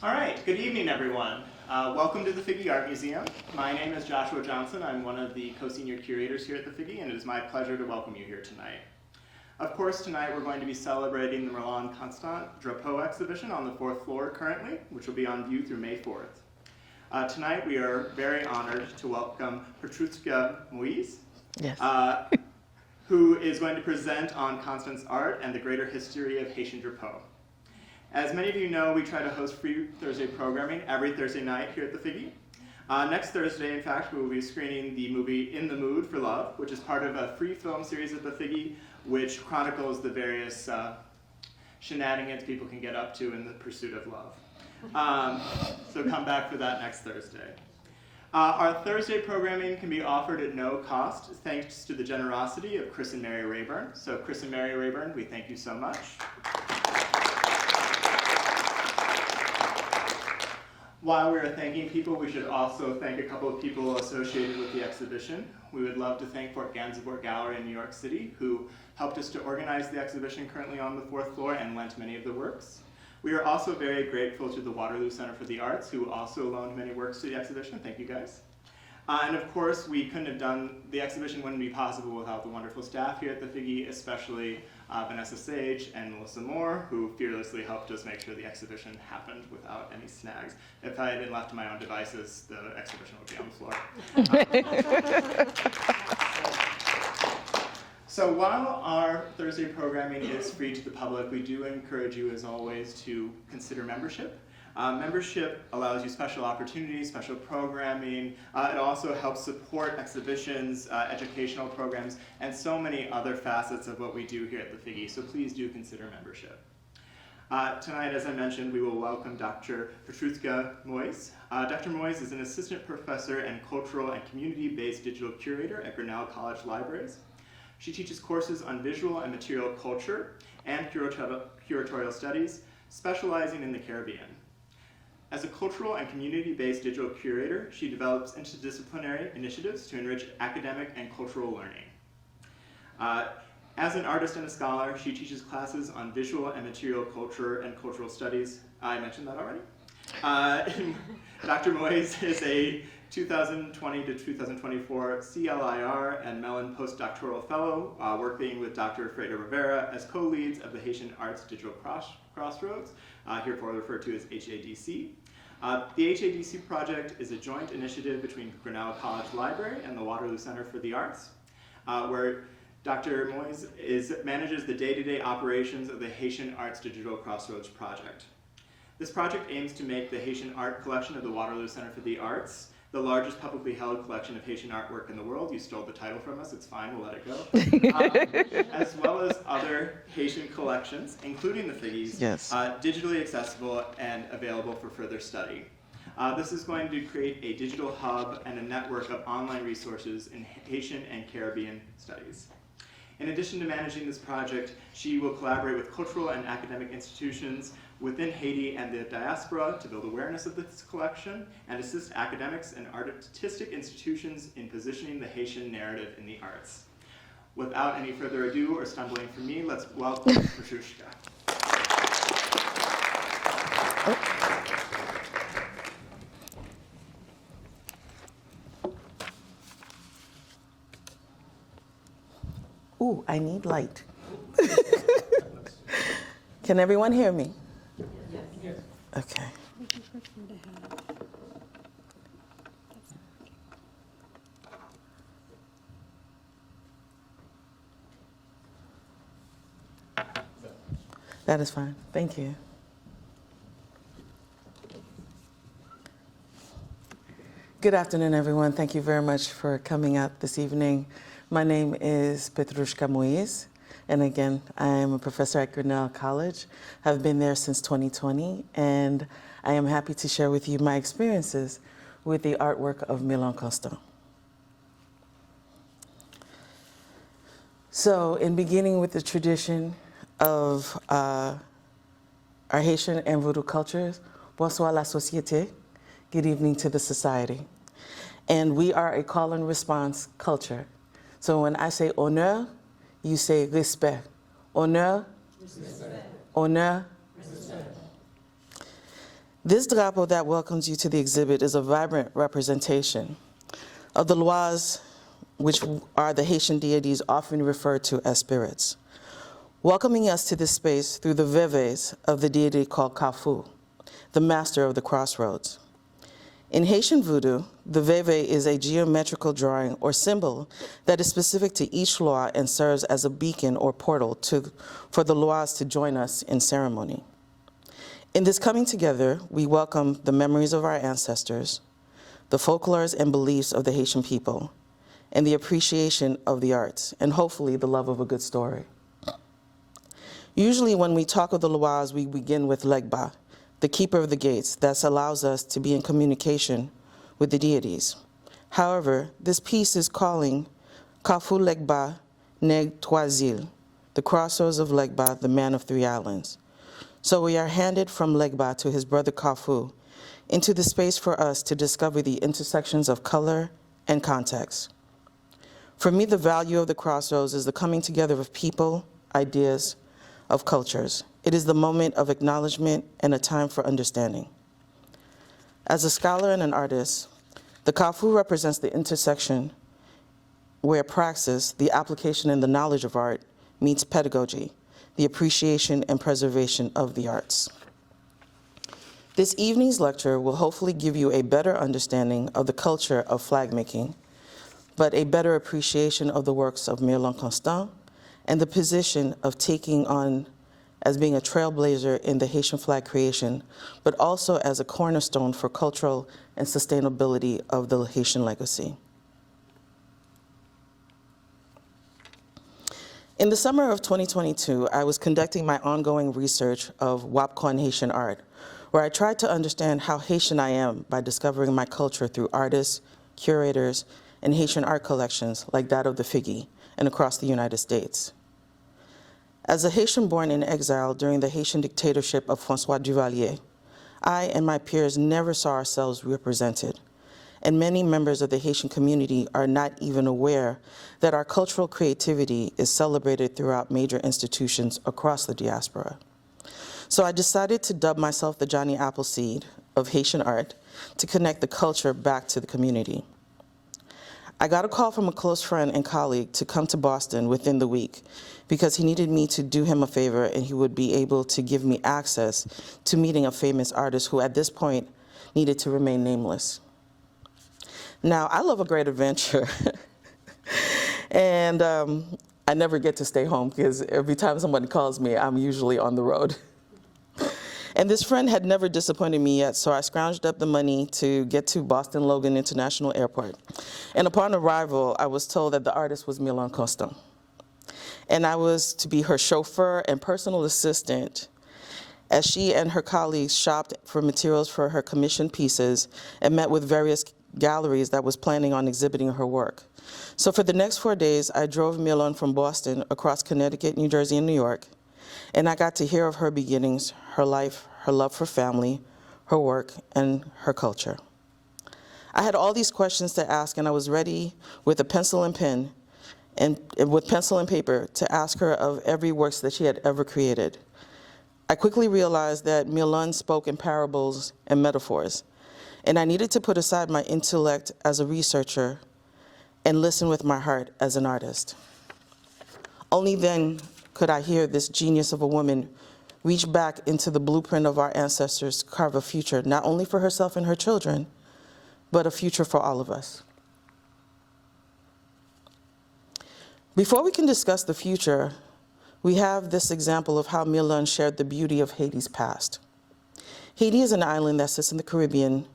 All right, good evening, everyone. Welcome to the Figge Art Museum. My name is Joshua Johnson. I'm one of the co-senior curators here at the Figge, and it is my pleasure to welcome you here tonight. Of course, tonight we're going to be celebrating the Myrlande Constant Drapo exhibition on the 4th floor currently, which will be on view through May 4th. Tonight we are very honored to welcome Petrouchka Moïse, Yes. who is going to present on Constant's art and the greater history of Haitian Drapo. As many of you know, we try to host free Thursday programming every Thursday night here at the Figge. Next Thursday, in fact, we will be screening the movie In the Mood for Love, which is part of a free film series at the Figge, which chronicles the various shenanigans people can get up to in the pursuit of love. So come back for that next Thursday. Our Thursday programming can be offered at no cost, thanks to the generosity of Chris and Mary Rayburn. So Chris and Mary Rayburn, we thank you so much. While we are thanking people, we should also thank a couple of people associated with the exhibition. We would love to thank Fort Gansevoort Gallery in New York City, who helped us to organize the exhibition currently on the 4th floor and lent many of the works. We are also very grateful to the Waterloo Center for the Arts, who also loaned many works to the exhibition. Thank you, guys. And of course, we couldn't have done, the exhibition wouldn't be possible without the wonderful staff here at the Figge, especially Vanessa Sage and Melissa Moore, who fearlessly helped us make sure the exhibition happened without any snags. If I had been left to my own devices, the exhibition would be on the floor. So while our Thursday programming is free to the public, we do encourage you, as always, to consider membership. Membership allows you special opportunities, special programming. It also helps support exhibitions, educational programs, and so many other facets of what we do here at the Figge, so please do consider membership. Tonight, as I mentioned, we will welcome Dr. Petrouchka Moïse. Dr. Moïse is an assistant professor and cultural and community-based digital curator at Grinnell College Libraries. She teaches courses on visual and material culture and curatorial studies, specializing in the Caribbean. As a cultural and community-based digital curator, she develops interdisciplinary initiatives to enrich academic and cultural learning. As an artist and a scholar, she teaches classes on visual and material culture and cultural studies. I mentioned that already. Dr. Moïse is a 2020 to 2024 CLIR and Mellon postdoctoral fellow, working with Dr. Freda Rivera as co-leads of the Haitian Arts Digital Crossroads, herefore referred to as HADC. The HADC project is a joint initiative between Grinnell College Library and the Waterloo Center for the Arts, where Dr. Moïse manages the day-to-day operations of the Haitian Arts Digital Crossroads project. This project aims to make the Haitian art collection of the Waterloo Center for the Arts the largest publicly held collection of Haitian artwork in the world. You stole the title from us, it's fine, we'll let it go. As well as other Haitian collections, including the Figge's, Yes. Digitally accessible and available for further study. This is going to create a digital hub and a network of online resources in Haitian and Caribbean studies. In addition to managing this project, she will collaborate with cultural and academic institutions within Haiti and the diaspora to build awareness of this collection and assist academics and artistic institutions in positioning the Haitian narrative in the arts. Without any further ado or stumbling from me, let's welcome Petrouchka. Ooh, I need light. Can everyone hear me? Yes. Okay. That is fine. Thank you. Good afternoon, everyone. Thank you very much for coming out this evening. My name is Petrouchka Moïse, and again, I am a professor at Grinnell College. I've been there since 2020, and I am happy to share with you my experiences with the artwork of Myrlande Constant. So, in beginning with the tradition of our Haitian and Vodou cultures, bonsoir la société, good evening to the society. And we are a call and response culture. So when I say honneur, you say respect. Honneur, respect. Honneur, respect. This drapo that welcomes you to the exhibit is a vibrant representation of the loas, which are the Haitian deities often referred to as spirits, welcoming us to this space through the veves of the deity called Kafu, the master of the crossroads. In Haitian voodoo, the veve is a geometrical drawing or symbol that is specific to each loa and serves as a beacon or portal for the loas to join us in ceremony. In this coming together, we welcome the memories of our ancestors, the folklores and beliefs of the Haitian people, and the appreciation of the arts, and hopefully the love of a good story. Usually when we talk of the loas, we begin with Legba, the keeper of the gates that allows us to be in communication with the deities. However, this piece is calling Kafu Legba Neg Trois Îles, the crossroads of Legba, the man of three islands. So we are handed from Legba to his brother Kafu into the space for us to discover the intersections of color and context. For me, the value of the crossroads is the coming together of people, ideas, of cultures. It is the moment of acknowledgement and a time for understanding. As a scholar and an artist, the Kafu represents the intersection where praxis, the application and the knowledge of art, meets pedagogy, the appreciation and preservation of the arts. This evening's lecture will hopefully give you a better understanding of the culture of flag making, but a better appreciation of the works of Myrlande Constant and the position of taking on as being a trailblazer in the Haitian flag creation, but also as a cornerstone for cultural and sustainability of the Haitian legacy. In the summer of 2022, I was conducting my ongoing research of Wapkon Haitian art, where I tried to understand how Haitian I am by discovering my culture through artists, curators, and Haitian art collections like that of the Figgy and across the United States. As a Haitian born in exile during the Haitian dictatorship of François Duvalier, I and my peers never saw ourselves represented, and many members of the Haitian community are not even aware that our cultural creativity is celebrated throughout major institutions across the diaspora. So I decided to dub myself the Johnny Appleseed of Haitian art to connect the culture back to the community. I got a call from a close friend and colleague to come to Boston within the week because he needed me to do him a favor and he would be able to give me access to meeting a famous artist who at this point needed to remain nameless. Now, I love a great adventure, and I never get to stay home because every time somebody calls me, I'm usually on the road. And this friend had never disappointed me yet, so I scrounged up the money to get to Boston Logan International Airport. And upon arrival, I was told that the artist was Myrlande Constant. And I was to be her chauffeur and personal assistant as she and her colleagues shopped for materials for her commissioned pieces and met with various galleries that was planning on exhibiting her work. So for the next 4 days, I drove Myrlande from Boston across Connecticut, New Jersey, and New York, and I got to hear of her beginnings, her life, her love for family, her work, and her culture. I had all these questions to ask, and I was ready with a pencil and pen, and with pencil and paper to ask her of every work that she had ever created. I quickly realized that Myrlande spoke in parables and metaphors, and I needed to put aside my intellect as a researcher and listen with my heart as an artist. Only then could I hear this genius of a woman reach back into the blueprint of our ancestors to carve a future, not only for herself and her children, but a future for all of us. Before we can discuss the future, we have this example of how Myrlande shared the beauty of Haiti's past. Haiti is an island that sits in the Caribbean,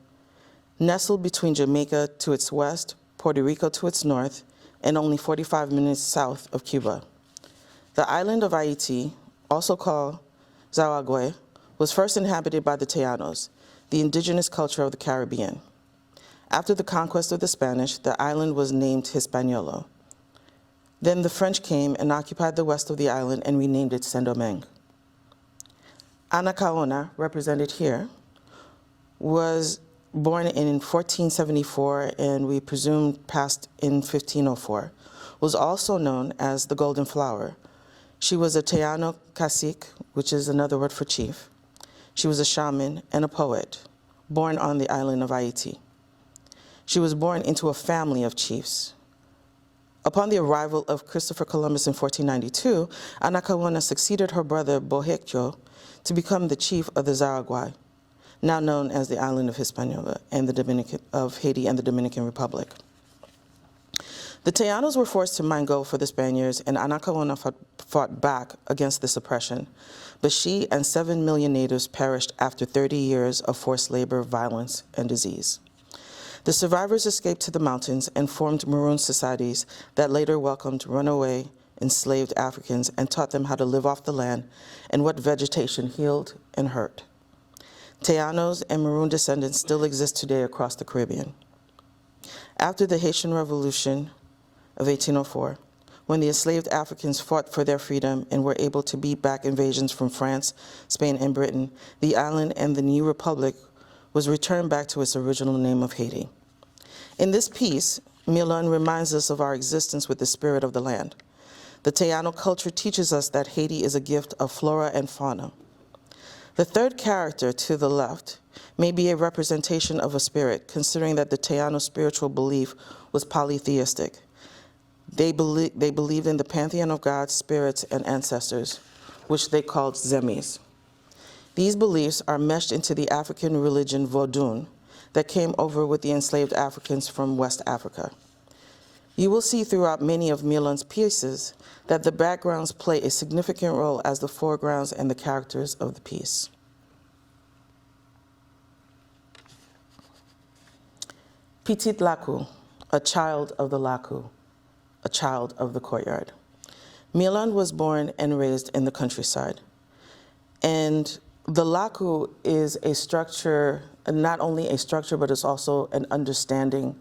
nestled between Jamaica to its west, Puerto Rico to its north, and only 45 minutes south of Cuba. The island of Haiti, also called Zawagwe, was first inhabited by the Tayanos, the indigenous culture of the Caribbean. After the conquest of the Spanish, the island was named Hispaniola. Then the French came and occupied the west of the island and renamed it Saint-Domingue. Ana Caona, represented here, was born in 1474 and we presume passed in 1504, was also known as the Golden Flower. She was a Tayano cacique, which is another word for chief. She was a shaman and a poet, born on the island of Haiti. She was born into a family of chiefs. Upon the arrival of Christopher Columbus in 1492, Anacaona succeeded her brother Boheccho to become the chief of the Zaragoy, now known as the island of Hispaniola and of Haiti and the Dominican Republic. The Tayanos were forced to mine gold for the Spaniards, and Anacaona fought back against this oppression, but she and 7 million natives perished after 30 years of forced labor, violence, and disease. The survivors escaped to the mountains and formed maroon societies that later welcomed runaway, enslaved Africans and taught them how to live off the land and what vegetation healed and hurt. Tayanos and maroon descendants still exist today across the Caribbean. After the Haitian Revolution of 1804, when the enslaved Africans fought for their freedom and were able to beat back invasions from France, Spain, and Britain, the island and the new republic was returned back to its original name of Haiti. In this piece, Myrlande reminds us of our existence with the spirit of the land. The Tayano culture teaches us that Haiti is a gift of flora and fauna. The third character to the left may be a representation of a spirit, considering that the Tayano spiritual belief was polytheistic. They believed in the pantheon of gods, spirits, and ancestors, which they called Zemis. These beliefs are meshed into the African religion Vodun that came over with the enslaved Africans from West Africa. You will see throughout many of Myrlande's pieces that the backgrounds play a significant role as the foregrounds and the characters of the piece. Petit Laku, a child of the Laku, a child of the courtyard. Myrlande was born and raised in the countryside. And the Laku is a structure, not only a structure, but it's also an understanding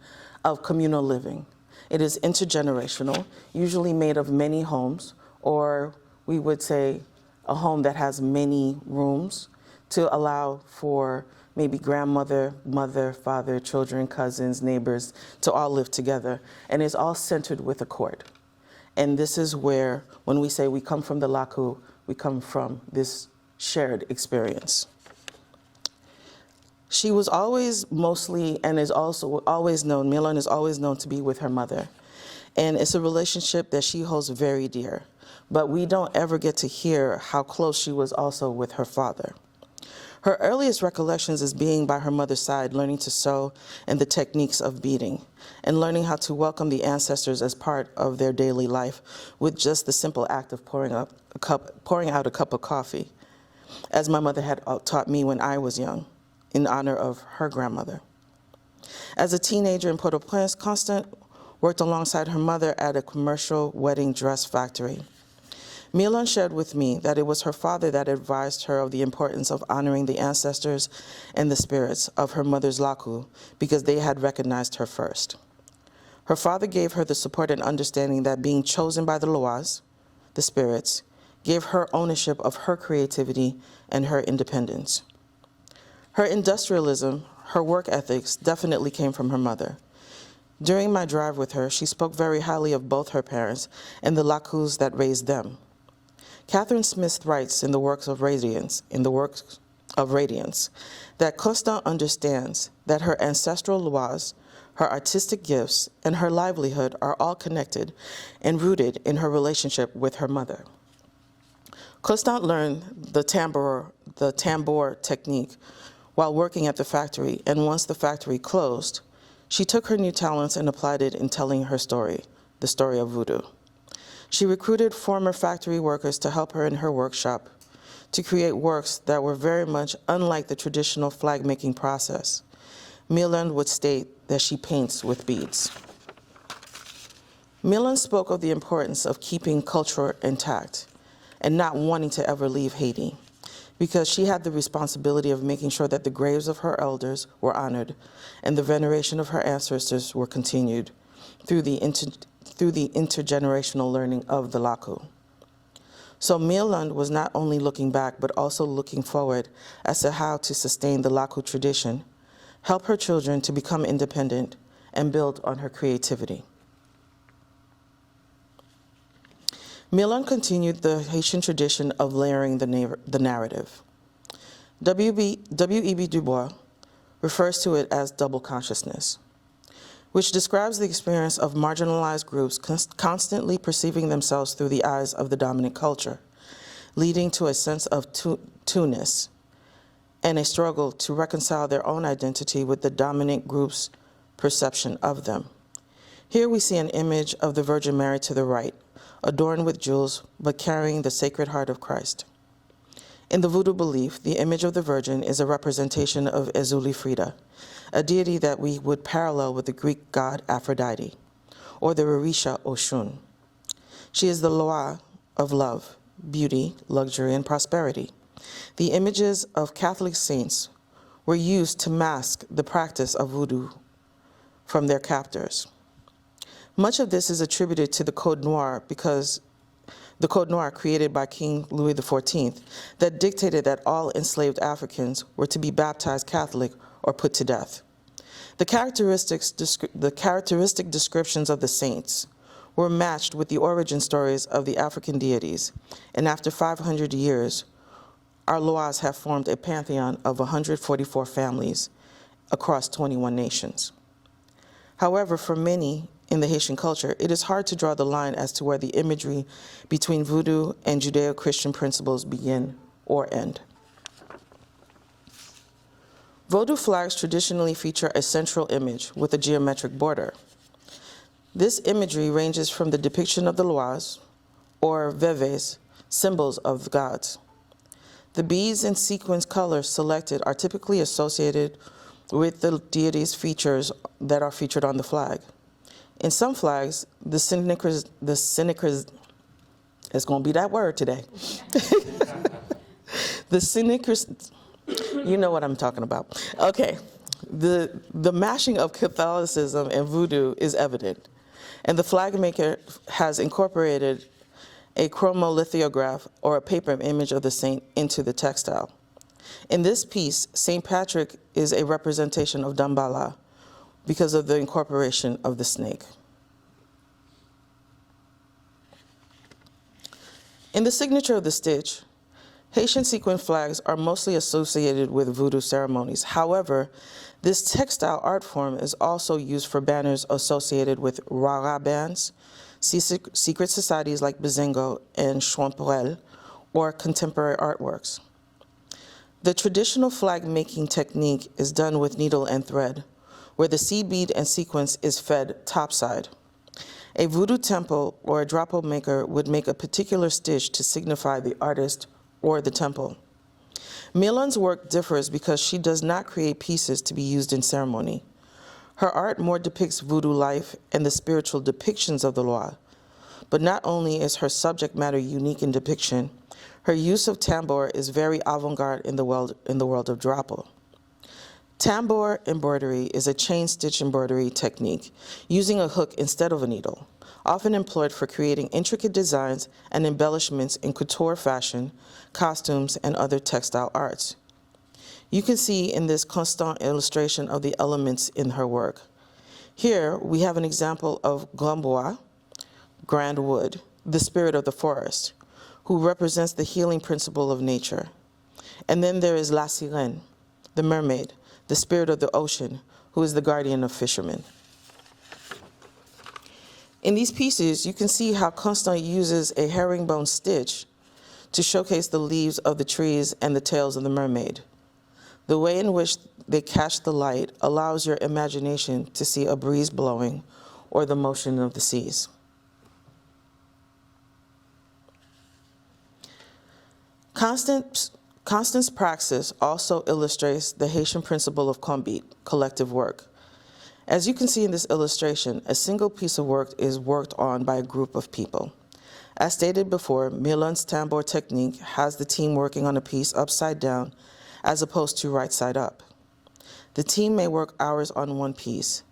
of communal living. It is intergenerational, usually made of many homes, or we would say a home that has many rooms to allow for maybe grandmother, mother, father, children, cousins, neighbors to all live together. And it's all centered with a court. And this is where, when we say we come from the Laku, we come from this shared experience. She was always mostly, and is also always known, Myrlande is always known to be with her mother. And it's a relationship that she holds very dear. But we don't ever get to hear how close she was also with her father. Her earliest recollections is being by her mother's side, learning to sew and the techniques of beading, and learning how to welcome the ancestors as part of their daily life with just the simple act of pouring out a cup of coffee, as my mother had taught me when I was young, in honor of her grandmother. As a teenager in Petrouchka, Constant worked alongside her mother at a commercial wedding dress factory. Myrlande shared with me that it was her father that advised her of the importance of honoring the ancestors and the spirits of her mother's Laku because they had recognized her first. Her father gave her the support and understanding that being chosen by the Loas, the spirits, gave her ownership of her creativity and her independence. Her industrialism, her work ethics definitely came from her mother. During my drive with her, she spoke very highly of both her parents and the Lakus that raised them. Catherine Smith writes in the works of Radiance, that Constant understands that her ancestral laws, her artistic gifts, and her livelihood are all connected and rooted in her relationship with her mother. Constant learned the tambour technique while working at the factory, and once the factory closed, she took her new talents and applied it in telling her story, the story of voodoo. She recruited former factory workers to help her in her workshop to create works that were very much unlike the traditional flag-making process. Myrlande would state that she paints with beads. Myrlande spoke of the importance of keeping culture intact and not wanting to ever leave Haiti, because she had the responsibility of making sure that the graves of her elders were honored and the veneration of her ancestors were continued through the intergenerational learning of the Laku. So Myrlande was not only looking back, but also looking forward as to how to sustain the Laku tradition, help her children to become independent, and build on her creativity. Myrlande continued the Haitian tradition of layering the narrative. W.E.B. Du Bois refers to it as double consciousness, which describes the experience of marginalized groups constantly perceiving themselves through the eyes of the dominant culture, leading to a sense of two-ness and a struggle to reconcile their own identity with the dominant group's perception of them. Here we see an image of the Virgin Mary to the right, adorned with jewels, but carrying the Sacred Heart of Christ. In the Voodoo belief, the image of the Virgin is a representation of Ezuli Frida, a deity that we would parallel with the Greek god Aphrodite, or the Orisha Oshun. She is the Loa of love, beauty, luxury, and prosperity. The images of Catholic saints were used to mask the practice of voodoo from their captors. Much of this is attributed to the Code Noir because the Code Noir created by King Louis XIV that dictated that all enslaved Africans were to be baptized Catholic or put to death. The characteristic descriptions of the saints were matched with the origin stories of the African deities, and after 500 years, our Loas have formed a pantheon of 144 families across 21 nations. However, for many in the Haitian culture, it is hard to draw the line as to where the imagery between voodoo and Judeo-Christian principles begin or end. Vodou flags traditionally feature a central image with a geometric border. This imagery ranges from the depiction of the Loas, or veves, symbols of the gods. The beads and sequins colors selected are typically associated with the deity's features that are featured on the flag. In some flags, it's going to be that word today. You know what I'm talking about. Okay, the mashing of Catholicism and voodoo is evident, and the flag maker has incorporated a chromolithograph or a paper image of the saint into the textile. In this piece, St. Patrick is a representation of Dambala because of the incorporation of the snake. In the signature of the stitch, Haitian sequin flags are mostly associated with voodoo ceremonies. However, this textile art form is also used for banners associated with Rara bands, secret societies like Bazingo and Chouamperel, or contemporary artworks. The traditional flag making technique is done with needle and thread, where the seed bead and sequence is fed topside. A voodoo temple or a drapo maker would make a particular stitch to signify the artist or the temple. Myrlande's work differs because she does not create pieces to be used in ceremony. Her art more depicts voodoo life and the spiritual depictions of the Loa. But not only is her subject matter unique in depiction, her use of tambour is very avant-garde in the world of drapo. Tambour embroidery is a chain stitch embroidery technique using a hook instead of a needle, often employed for creating intricate designs and embellishments in couture fashion, costumes, and other textile arts. You can see in this Constant illustration of the elements in her work. Here we have an example of Glambois, Grand Wood, the spirit of the forest, who represents the healing principle of nature. And then there is La Sirène, the mermaid, the spirit of the ocean, who is the guardian of fishermen. In these pieces, you can see how Constant uses a herringbone stitch to showcase the leaves of the trees and the tails of the mermaid. The way in which they catch the light allows your imagination to see a breeze blowing or the motion of the seas. Constant's praxis also illustrates the Haitian principle of combit, collective work. As you can see in this illustration, a single piece of work is worked on by a group of people. As stated before, Myrlande's tambour technique has the team working on a piece upside down as opposed to right side up. The team may work hours on one piece,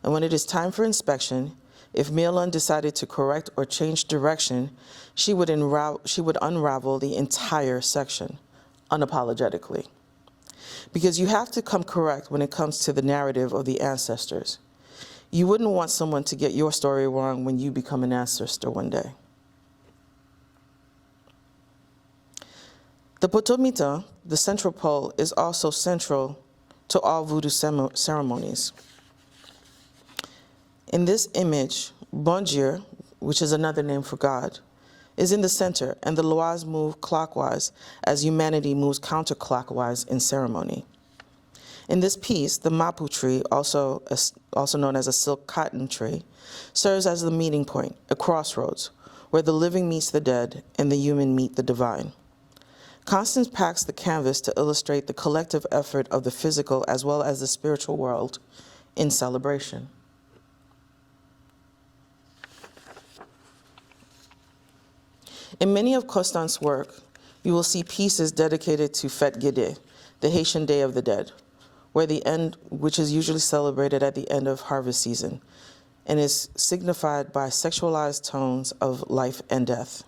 and when it is time for inspection, if Myrlande decided to correct or change direction, she would unravel the entire section, unapologetically. Because you have to come correct when it comes to the narrative of the ancestors. You wouldn't want someone to get your story wrong when you become an ancestor one day. The potomita, the central pole, is also central to all voodoo ceremonies. In this image, Bon Dieu, which is another name for God, is in the center, and the loas move clockwise as humanity moves counterclockwise in ceremony. In this piece, the mapu tree, also known as a silk cotton tree, serves as the meeting point, a crossroads, where the living meets the dead and the human meet the divine. Constance packs the canvas to illustrate the collective effort of the physical as well as the spiritual world in celebration. In many of Constant's work, you will see pieces dedicated to Fête Guédé, the Haitian Day of the Dead, which is usually celebrated at the end of harvest season and is signified by sexualized tones of life and death.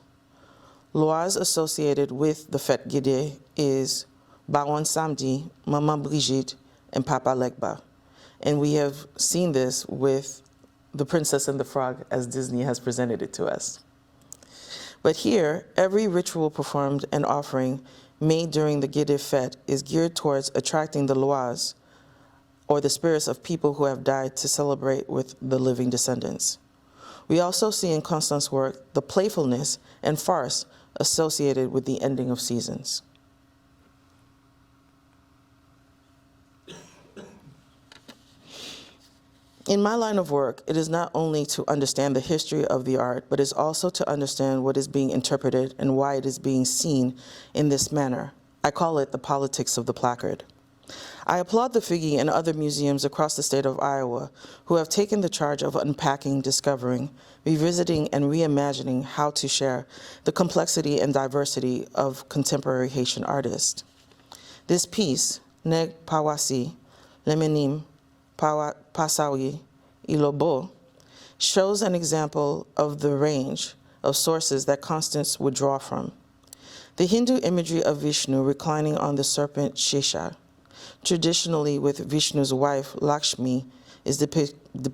Lois associated with the Fête Guédé is Bawan Samedi, Maman Brigitte, and Papa Legba. And we have seen this with The Princess and the Frog as Disney has presented it to us. But here, every ritual performed and offering made during the Guédé Fête is geared towards attracting the loas, or the spirits of people who have died, to celebrate with the living descendants. We also see in Constance's work the playfulness and farce associated with the ending of seasons. In my line of work, it is not only to understand the history of the art, but is also to understand what is being interpreted and why it is being seen in this manner. I call it the politics of the placard. I applaud the Figge and other museums across the state of Iowa who have taken the charge of unpacking, discovering, revisiting, and reimagining how to share the complexity and diversity of contemporary Haitian artists. This piece, Neg Pawasi, Lemenim, Pasawi, Ilobo, shows an example of the range of sources that Constance would draw from. The Hindu imagery of Vishnu reclining on the serpent Shesha, traditionally with Vishnu's wife Lakshmi, is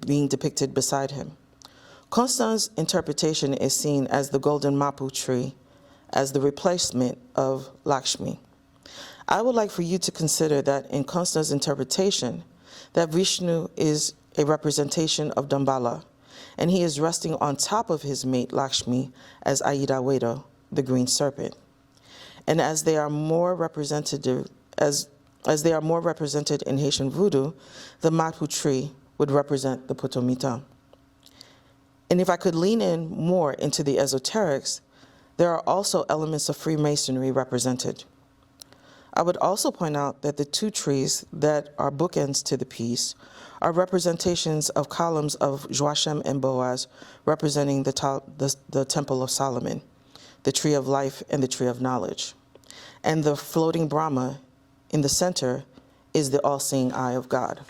being depicted beside him. Constance's interpretation is seen as the golden mapu tree, as the replacement of Lakshmi. I would like for you to consider that in Constance's interpretation, that Vishnu is a representation of Dambala, and he is resting on top of his mate Lakshmi as Aida Wedo, the green serpent. And as they are more represented in Haitian voodoo, the mapu tree would represent the potomita. And if I could lean in more into the esoterics, there are also elements of Freemasonry represented. I would also point out that the two trees that are bookends to the piece are representations of columns of Joachim and Boaz representing the Temple of Solomon, the Tree of Life and the Tree of Knowledge. And the floating Brahma in the center is the all-seeing eye of God.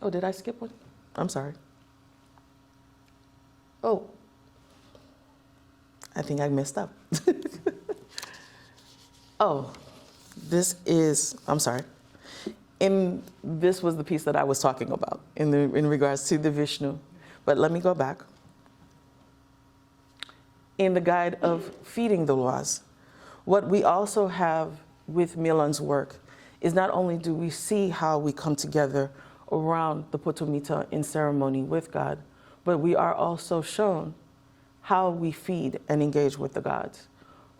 Oh, did I skip one? I'm sorry. Oh. I think I messed up. Oh, I'm sorry. This was the piece that I was talking about in regards to the Vishnu. But let me go back. In the guide of feeding the loas, what we also have with Myrlande's work is not only do we see how we come together around the potomita in ceremony with God, but we are also shown how we feed and engage with the gods.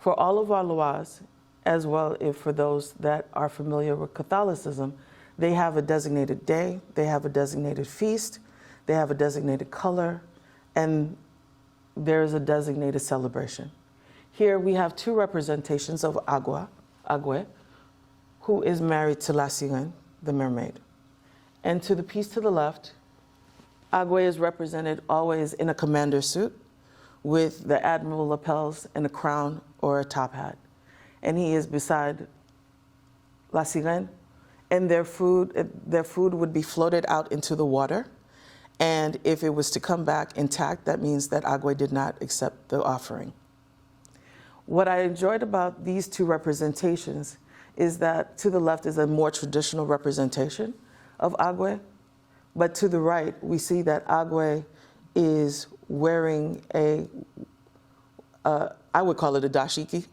For all of our loas, as well as for those that are familiar with Catholicism, they have a designated day, they have a designated feast, they have a designated color, and there is a designated celebration. Here we have two representations of Agwe, who is married to La Sirène, the mermaid. And to the piece to the left, Agwe is represented always in a commander suit, with the admiral lapels and a crown or a top hat. And he is beside La Sirène, and their food would be floated out into the water. And if it was to come back intact, that means that Agwe did not accept the offering. What I enjoyed about these two representations is that to the left is a more traditional representation of Agwe, but to the right, we see that Agwe is wearing a I would call it a dashiki.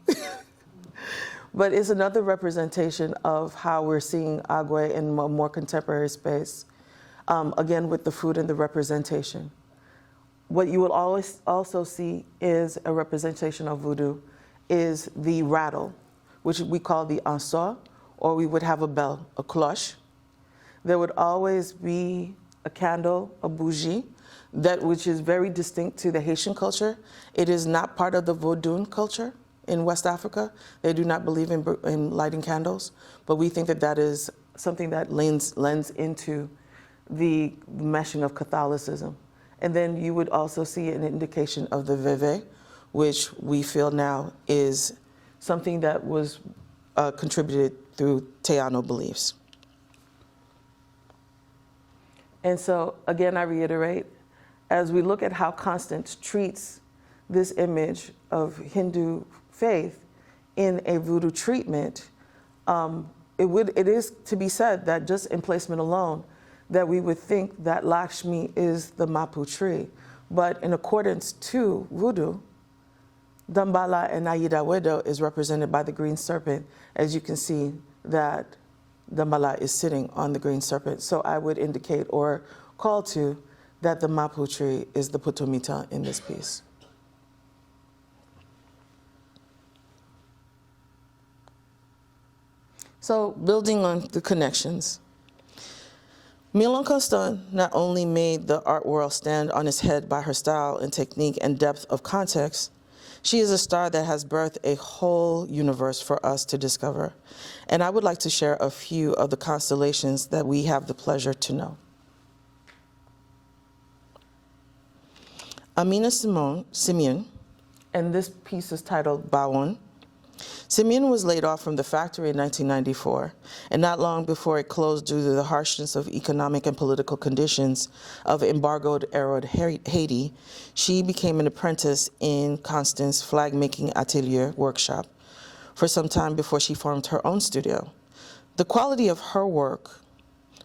But it's another representation of how we're seeing agua in a more contemporary space, again with the food and the representation. What you will always also see is a representation of voodoo is the rattle, which we call the anso, or we would have a bell, a cloche. There would always be a candle, a bougie, which is very distinct to the Haitian culture. It is not part of the Vodun culture in West Africa. They do not believe in lighting candles, but we think that that is something that lends into the meshing of Catholicism. And then you would also see an indication of the veve, which we feel now is something that was contributed through Teano beliefs. And so, again, I reiterate, as we look at how Constant treats this image of Hindu faith in a voodoo treatment, it is to be said that just in placement alone, that we would think that Lakshmi is the Mapu tree. But in accordance to voodoo, Dambala and Aida Wedo is represented by the green serpent. As you can see that Dambala is sitting on the green serpent. So I would indicate or call to that the Mapu tree is the Putumita in this piece. So building on the connections, Myrlande Constant not only made the art world stand on its head by her style and technique and depth of context, she is a star that has birthed a whole universe for us to discover. And I would like to share a few of the constellations that we have the pleasure to know. Amina Simeon, and this piece is titled Bawon. Simeon was laid off from the factory in 1994, and not long before it closed due to the harshness of economic and political conditions of embargoed-era Haiti, she became an apprentice in Constant's flag-making atelier workshop for some time before she formed her own studio. The quality of her work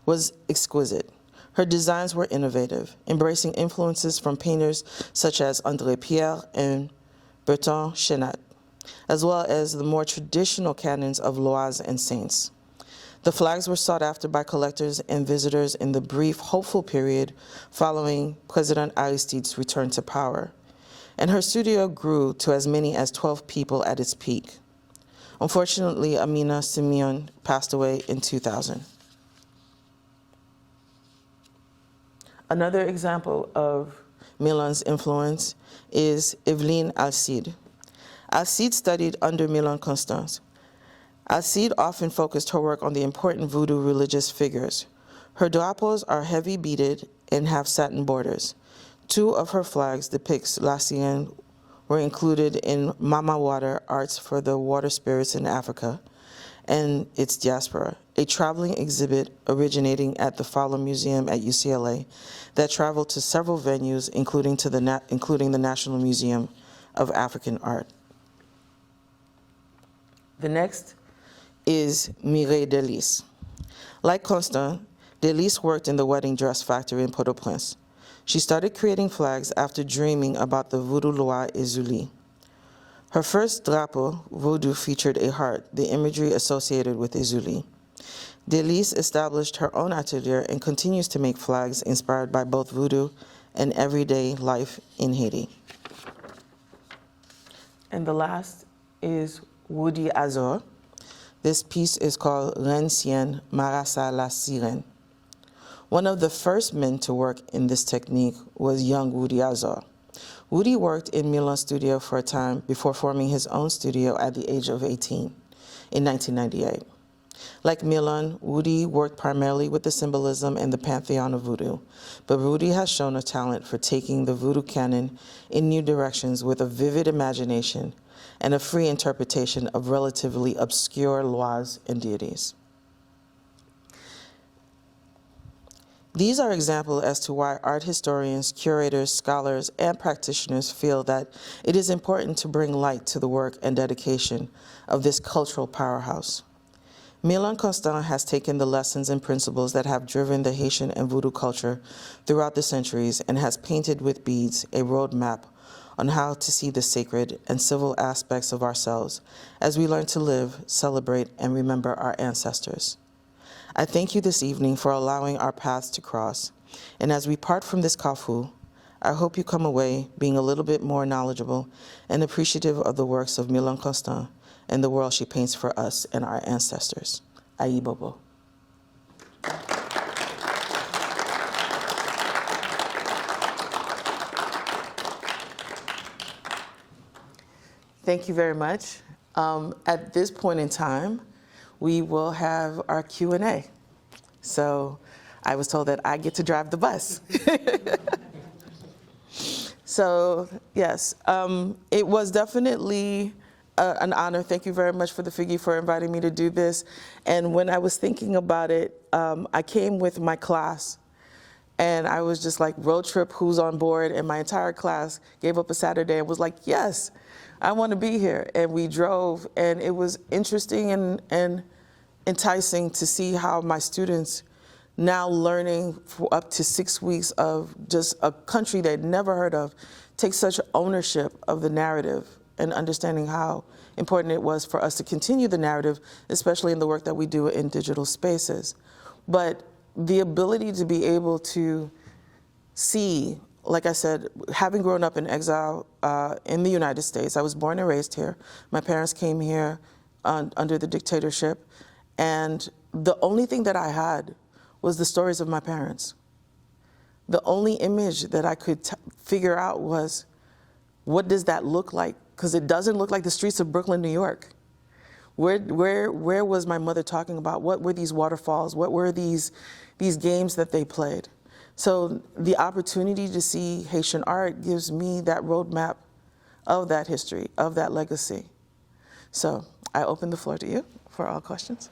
was exquisite. Her designs were innovative, embracing influences from painters such as André Pierre and Bertrand Chenat, as well as the more traditional canons of Loise and Saints. The flags were sought after by collectors and visitors in the brief, hopeful period following President Aristide's return to power, and her studio grew to as many as 12 people at its peak. Unfortunately, Amina Simeon passed away in 2000. Another example of Myrlande's influence is Evelyne Alcide. Alcide studied under Myrlande Constant. Alcide often focused her work on the important voodoo religious figures. Her drapos are heavy beaded and have satin borders. 2 of her flags depict La Sienne were included in Mama Water Arts for the Water Spirits in Africa and its diaspora, a traveling exhibit originating at the Fowler Museum at UCLA that traveled to several venues, including the National Museum of African Art. The next is Mireille Delis. Like Constant, Delis worked in the wedding dress factory in Port-au-Prince. She started creating flags after dreaming about the voodoo loi Ezuli. Her first drapo, voodoo, featured a heart, the imagery associated with Ezuli. Delis established her own atelier and continues to make flags inspired by both voodoo and everyday life in Haiti. And the last is Woody Azor. This piece is called Reine Marassa la Sirène. One of the first men to work in this technique was young Woody Azor. Woody worked in Myrlande's studio for a time before forming his own studio at the age of 18 in 1998. Like Myrlande, Woody worked primarily with the symbolism and the pantheon of voodoo, but Woody has shown a talent for taking the voodoo canon in new directions with a vivid imagination and a free interpretation of relatively obscure lois and deities. These are examples as to why art historians, curators, scholars, and practitioners feel that it is important to bring light to the work and dedication of this cultural powerhouse. Myrlande Constant has taken the lessons and principles that have driven the Haitian and voodoo culture throughout the centuries and has painted with beads a roadmap on how to see the sacred and civil aspects of ourselves as we learn to live, celebrate, and remember our ancestors. I thank you this evening for allowing our paths to cross, and as we part from this kafu, I hope you come away being a little bit more knowledgeable and appreciative of the works of Myrlande Constant and the world she paints for us and our ancestors. Ayi Bobo. Thank you very much. At this point in time, we will have our Q&A. So I was told that I get to drive the bus. So yes, it was definitely an honor. Thank you very much for the Figgy for inviting me to do this. And when I was thinking about it, I came with my class. And I was just like, road trip, who's on board? And my entire class gave up a Saturday and was like, yes, I want to be here. And we drove, and it was interesting and enticing to see how my students, now learning for up to 6 weeks of just a country they'd never heard of, take such ownership of the narrative and understanding how important it was for us to continue the narrative, especially in the work that we do in digital spaces. But the ability to be able to see, like I said, having grown up in exile in the United States, I was born and raised here. My parents came here under the dictatorship, and the only thing that I had was the stories of my parents. The only image that I could figure out was, what does that look like? Because it doesn't look like the streets of Brooklyn, New York. Where was my mother talking about? What were these waterfalls? What were these games that they played? So the opportunity to see Haitian art gives me that roadmap of that history, of that legacy. So I open the floor to you for all questions.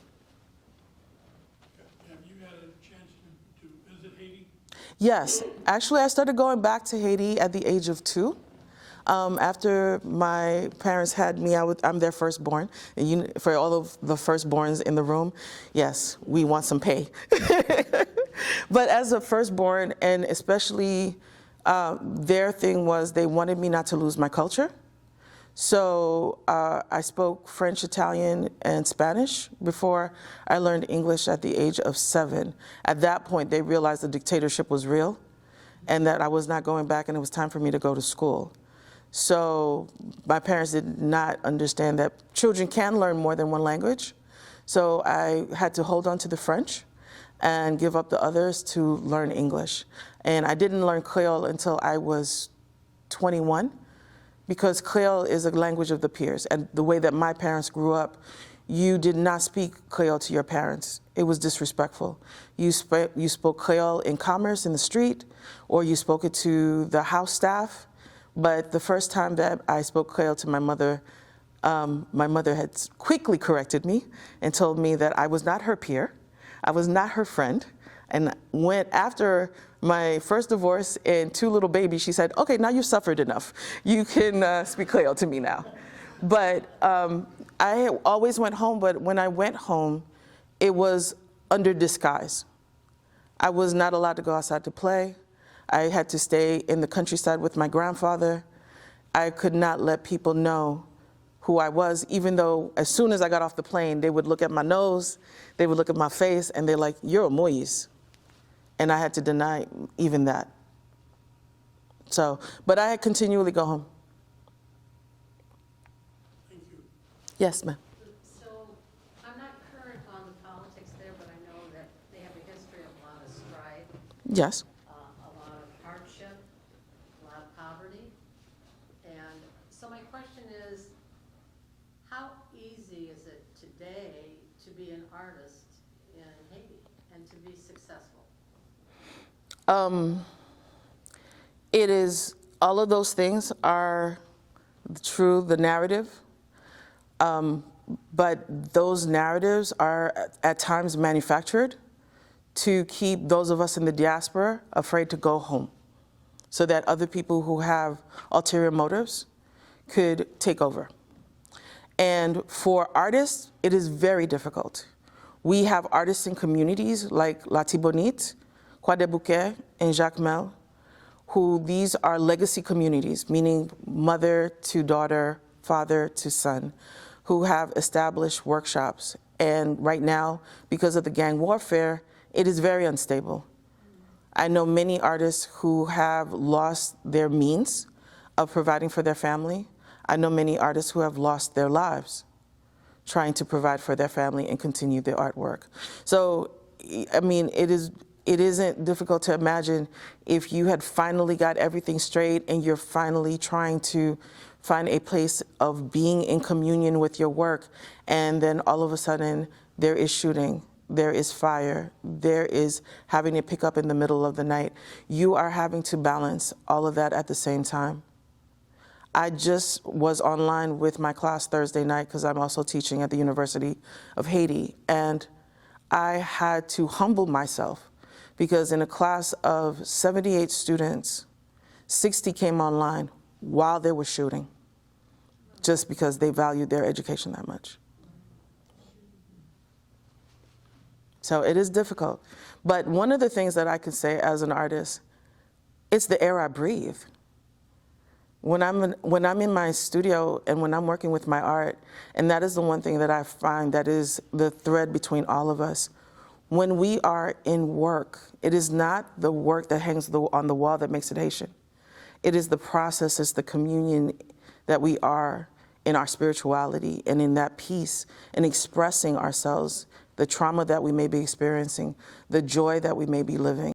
Have you had a chance to visit Haiti? Yes, actually I started going back to Haiti at the age of 2. After my parents had me, I'm their firstborn. And for all of the firstborns in the room, yes, we want some pay. But as a firstborn, and especially their thing was they wanted me not to lose my culture. So I spoke French, Italian, and Spanish before I learned English at the age of 7. At that point, they realized the dictatorship was real and that I was not going back, and it was time for me to go to school. So my parents did not understand that children can learn more than one language. So I had to hold on to the French and give up the others to learn English. And I didn't learn Creole until I was 21, because Creole is a language of the peers. And the way that my parents grew up, you did not speak Creole to your parents. It was disrespectful. You spoke Creole in commerce, in the street, or you spoke it to the house staff. But the first time that I spoke Creole to my mother had quickly corrected me and told me that I was not her peer, I was not her friend. And after my first divorce and 2 little babies, she said, okay, now you've suffered enough. You can speak Creole to me now. But I always went home, but when I went home, it was under disguise. I was not allowed to go outside to play. I had to stay in the countryside with my grandfather. I could not let people know who I was, even though as soon as I got off the plane, they would look at my nose, they would look at my face, and they're like, you're a Moïse. And I had to deny even that. So, but I continually go home. Thank you. Yes, ma'am. So I'm not current on the politics there, but I know that they have a history of a lot of strife, Yes. a lot of hardship, a lot of poverty. And so my question is, how easy is it today to be an artist in Haiti and to be successful? It is, all of those things are true, the narrative, but those narratives are at times manufactured to keep those of us in the diaspora afraid to go home, so that other people who have ulterior motives could take over. And for artists, it is very difficult. We have artists in communities like La Tibonite, Croix des Bouquets, and Jacques Mel, who these are legacy communities, meaning mother to daughter, father to son, who have established workshops. And right now, because of the gang warfare, it is very unstable. I know many artists who have lost their means of providing for their family. I know many artists who have lost their lives trying to provide for their family and continue their artwork. So, I mean, it isn't difficult to imagine if you had finally got everything straight and you're finally trying to find a place of being in communion with your work, and then all of a sudden there is shooting, there is fire, there is having to pick up in the middle of the night. You are having to balance all of that at the same time. I just was online with my class Thursday night because I'm also teaching at the University of Haiti, and I had to humble myself because in a class of 78 students, 60 came online while they were shooting, just because they valued their education that much. So it is difficult. But one of the things that I could say as an artist, it's the air I breathe. When I'm in my studio and when I'm working with my art, and that is the one thing that I find that is the thread between all of us. When we are in work, it is not the work that hangs on the wall that makes it Haitian. It is the process, it's the communion that we are in our spirituality and in that peace and expressing ourselves, the trauma that we may be experiencing, the joy that we may be living.